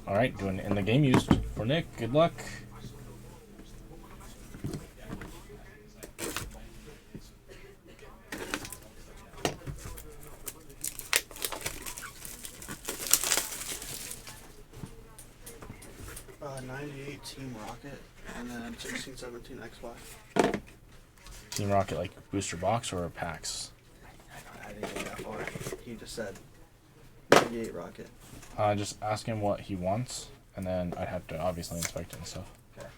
All right, doing in the game used for Nick. Good luck. '98 Team Rocket, and then 16-17 XY. Team Rocket, like booster box or packs? I didn't get that far. He just said 98 Rocket. Just ask him what he wants, and then I'd have to obviously inspect it and stuff. Okay.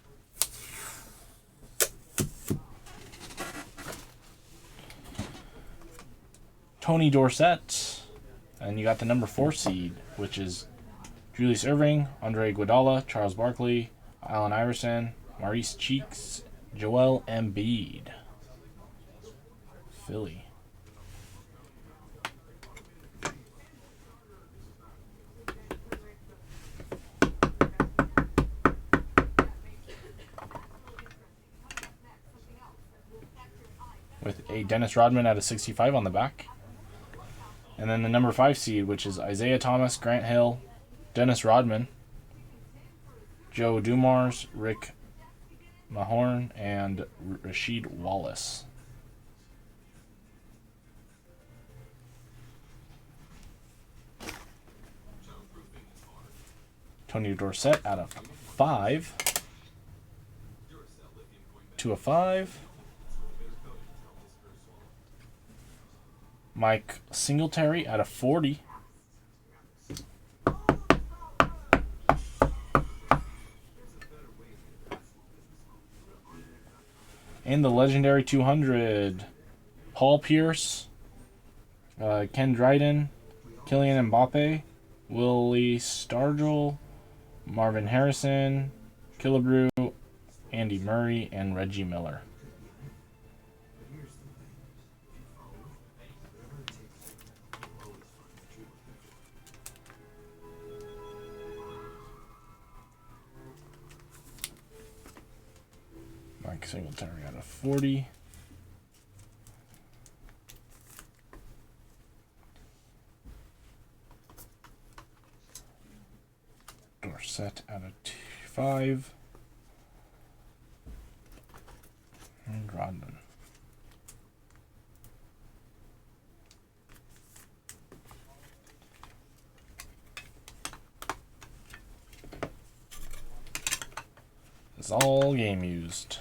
Tony Dorsett, and you got the number 4 seed, which is Julius Erving, Andre Iguodala, Charles Barkley, Allen Iverson, Maurice Cheeks, Joel Embiid. Philly. With a Dennis Rodman at a 65 on the back. And then the number 5 seed, which is Isaiah Thomas, Grant Hill, Dennis Rodman, Joe Dumars, Rick Mahorn, and Rasheed Wallace. Tony Dorsett out of 5. 2 of 5. Mike Singletary out of 40. And the legendary 200. Paul Pierce, Ken Dryden, Kylian Mbappe, Willie Stargell, Marvin Harrison, Killebrew, Andy Murray, and Reggie Miller. Mike Singletary out of 40. Dorsett out of 5. And Rodman. It's all game used.